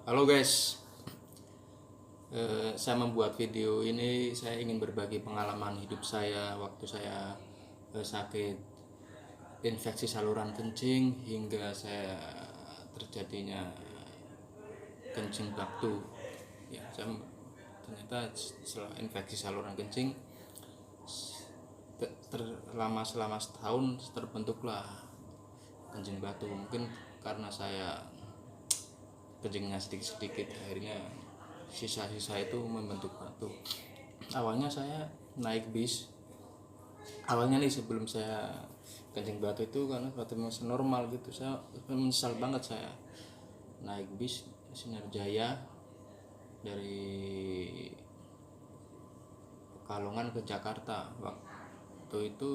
Halo guys, saya membuat video ini. Saya ingin berbagi pengalaman hidup saya waktu saya sakit infeksi saluran kencing hingga saya terjadinya kencing baktu. Ya, saya ternyata setelah infeksi saluran kencing selama setahun terbentuklah kencing batu. Mungkin karena saya kencingnya sedikit-sedikit, akhirnya sisa-sisa itu membentuk batu. Awalnya saya naik bis. Awalnya nih, sebelum saya kencing batu itu karena batu masih normal gitu, saya menyesal banget. Saya naik bis Sinar Jaya dari Pekalongan ke Jakarta. Waktu itu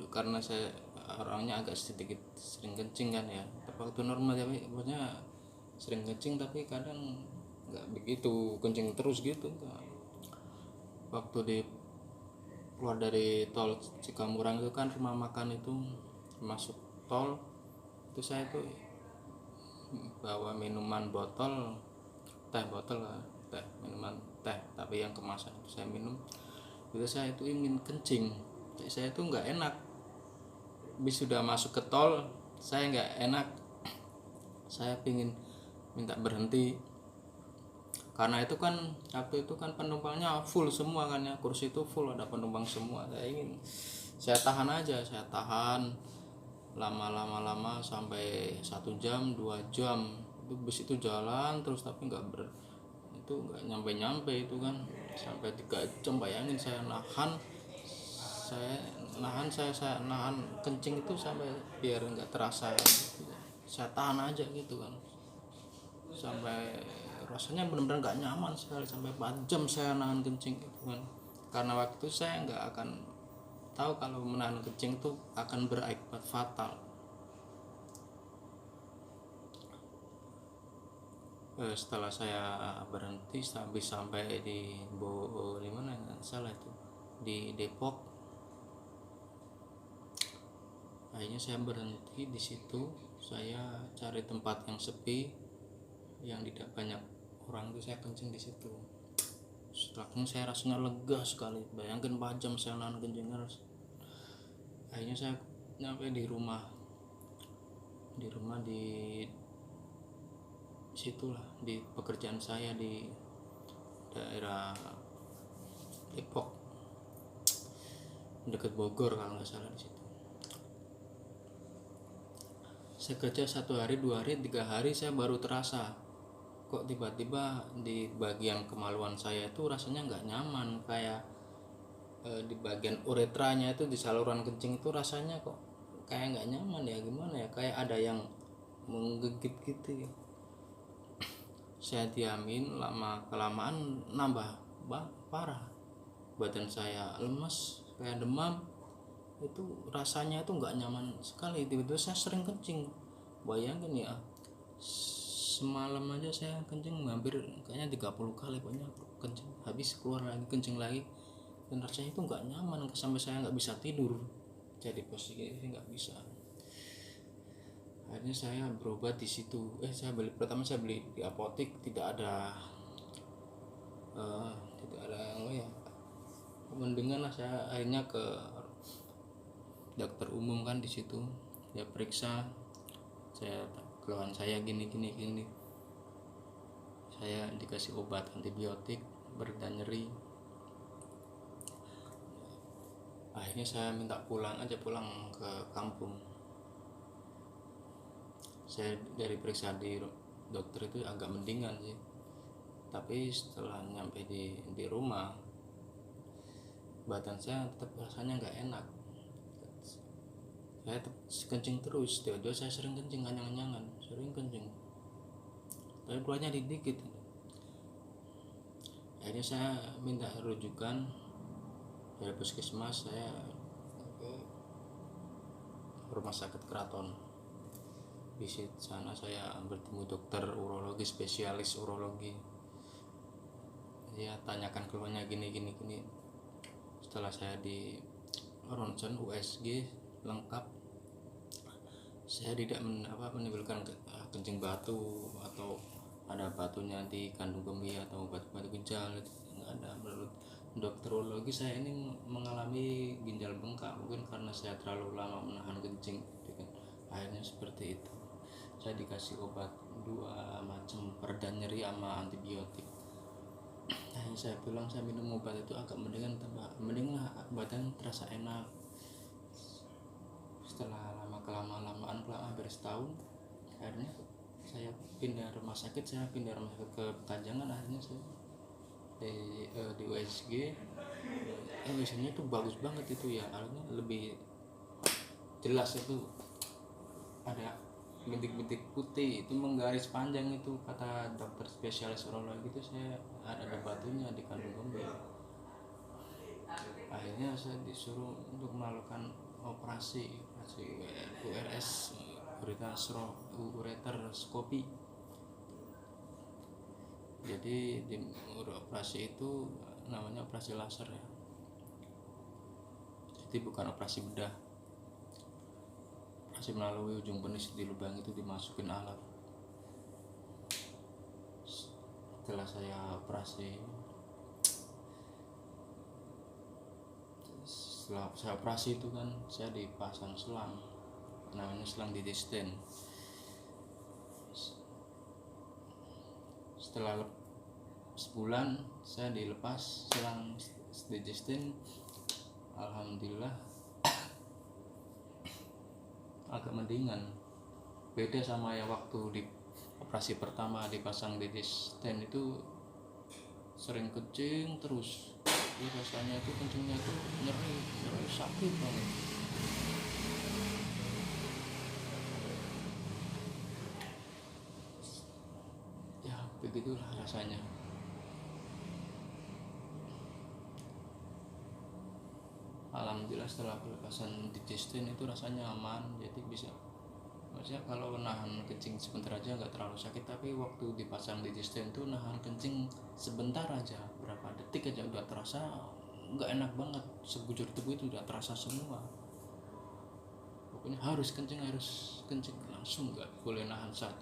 karena saya orangnya agak sedikit sering kencing kan ya, waktu normal, tapi maksudnya sering kencing tapi kadang nggak begitu kencing terus gitu. Waktu di keluar dari tol Cikamurang itu kan rumah makan itu, masuk tol itu saya tuh bawa minuman botol, minuman teh tapi yang kemasan itu saya minum. Itu saya itu ingin kencing, saya itu nggak enak. Bis sudah masuk ke tol, saya nggak enak, saya pingin minta berhenti karena itu kan waktu itu kan penumpangnya full semua kan ya, kursi itu full, ada penumpang semua. Saya tahan aja, saya tahan lama sampai 1 jam 2 jam itu bus itu jalan terus, tapi nggak nyampe itu kan, sampai 3 jam. Bayangin, saya nahan kencing itu sampai biar nggak terasa, saya tahan aja gitu kan, sampai rasanya benar-benar nggak nyaman sekali, sampai 4 jam saya nahan kencing gitu kan. Karena waktu itu saya nggak akan tahu kalau menahan kencing itu akan berakibat fatal. Setelah saya berhenti sampai di mana nggak salah itu di Depok, akhirnya saya berhenti di situ. Saya cari tempat yang sepi, yang tidak banyak orang, itu saya kencing di situ. Setelahnya saya rasanya lega sekali. Bayangkan 4 jam saya nahan kencing terus. Akhirnya saya nyampe di rumah di situlah, di pekerjaan saya di daerah Depok, dekat Bogor kalau nggak salah. Di situ saya kerja 1 hari 2 hari 3 hari, saya baru terasa kok tiba-tiba di bagian kemaluan saya itu rasanya nggak nyaman, kayak di bagian uretranya itu, di saluran kencing itu rasanya kok kayak nggak nyaman ya, gimana ya, kayak ada yang menggigit gitu ya. Saya diamin, lama kelamaan nambah parah, badan saya lemes kayak demam, itu rasanya itu nggak nyaman sekali. Tiba-tiba saya sering kencing. Bayangin ya, semalam aja saya kencing hampir kayaknya 30 kali pokoknya, kencing habis keluar lagi kencing lagi, dan rasanya itu nggak nyaman sampai saya nggak bisa tidur, jadi posisi nggak bisa. Akhirnya saya berobat di situ. Saya beli di apotek, tidak ada mendingan lah. Saya akhirnya ke dokter umum kan, di situ dia periksa saya, keluhan saya gini, saya dikasih obat antibiotik, bereda nyeri. Akhirnya saya minta pulang ke kampung. Saya dari periksa di dokter itu agak mendingan sih, tapi setelah nyampe di rumah, badan saya tetap rasanya nggak enak. Saya tetap kencing terus, tiba-tiba saya sering kencing, kenyang-kenyangan, sering kencing, tapi keluarnya dikit. Akhirnya saya minta rujukan dari puskesmas, saya ke rumah sakit Keraton. Di sana saya bertemu dokter urologi, spesialis urologi. Dia tanyakan keluarnya gini. Setelah saya di ronsen USG lengkap, saya tidak menimbulkan kencing batu atau ada batunya di kandung kemih atau batu-batu ginjal, itu nggak ada. Menurut dokter urologi saya ini mengalami ginjal bengkak, mungkin karena saya terlalu lama menahan kencing gitu kan. Akhirnya seperti itu. Saya dikasih obat 2 macam pereda nyeri sama antibiotik. Nah, saya bilang saya minum obat itu agak mending lah, badan terasa enak. Setelah kelamaan hampir setahun, akhirnya saya pindah rumah sakit ke Pekanjangan. Akhirnya saya di USG. USG-nya itu bagus banget itu ya, akhirnya lebih jelas, itu ada bintik-bintik putih itu menggaris panjang, itu kata dokter spesialis urologi itu saya ada batunya di kandung kemih. Akhirnya saya disuruh untuk melakukan operasi URS, ureteroskopi. Jadi di operasi itu namanya operasi laser ya, jadi bukan operasi bedah. Operasi melalui ujung penis di lubang itu dimasukin alat. Setelah saya operasi itu kan saya dipasang selang, namanya selang Ditisten. Setelah sebulan saya dilepas selang Ditisten, alhamdulillah agak mendingan. Beda sama yang waktu di operasi pertama dipasang Ditisten itu sering kencing terus. Jadi rasanya itu kencingnya itu nyeri sakit banget. Ya begitulah rasanya. Alhamdulillah setelah pelepasan Ditisten itu rasanya aman, jadi bisa, maksudnya kalau nahan kencing sebentar aja nggak terlalu sakit. Tapi waktu dipasang Ditisten itu nahan kencing sebentar aja, berapa detik aja udah terasa nggak enak banget, sebujur tubuh itu udah terasa semua. Pokoknya harus kencing langsung, nggak boleh nahan 1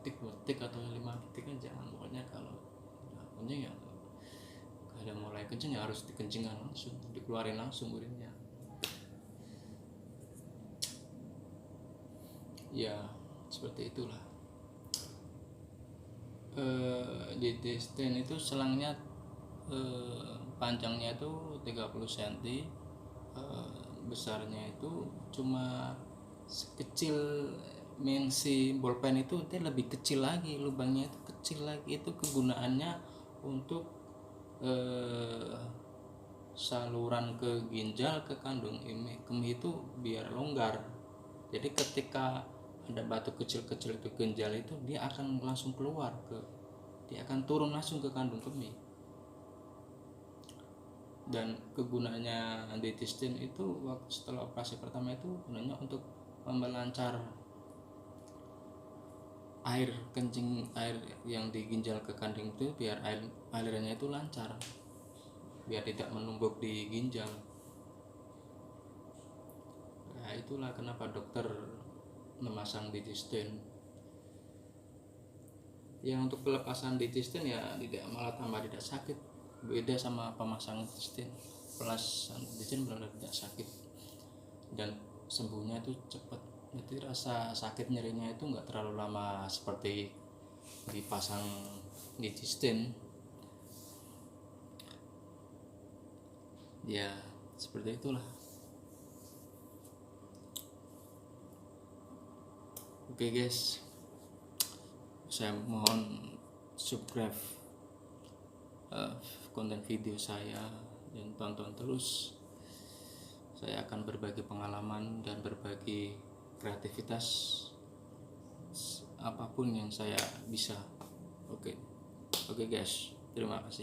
detik, 2 detik atau 5 detik kan jangan. Pokoknya kalau kencing ya ada mulai kencing ya harus dikencingkan langsung, dikeluarin langsung urinnya. Ya seperti itulah. Ditisten itu selangnya panjangnya itu 30 cm, besarnya itu cuma sekecil mensi bolpen itu lebih kecil lagi, lubangnya itu kecil lagi. Itu kegunaannya untuk saluran ke ginjal, ke kandung kemih itu biar longgar. Jadi ketika ada batu kecil-kecil itu ginjal itu, dia akan langsung dia akan turun langsung ke kandung kemih. Dan kegunaannya Ditisten itu setelah operasi pertama itu gunanya untuk melancar air yang di ginjal ke kandung itu, biar alirannya itu lancar, biar tidak menumpuk di ginjal. Nah itulah kenapa dokter memasang Ditisten. Yang untuk pelepasan Ditisten ya malah tambah tidak sakit. Beda sama pemasangan Ditisten. Pelepasan Ditisten benar-benar tidak sakit dan sembuhnya itu cepat. Jadi rasa sakit nyerinya itu nggak terlalu lama seperti dipasang Ditisten. Ya seperti itulah. Oke guys, saya mohon subscribe konten video saya dan tonton terus. Saya akan berbagi pengalaman dan berbagi kreativitas apapun yang saya bisa. Oke guys, terima kasih.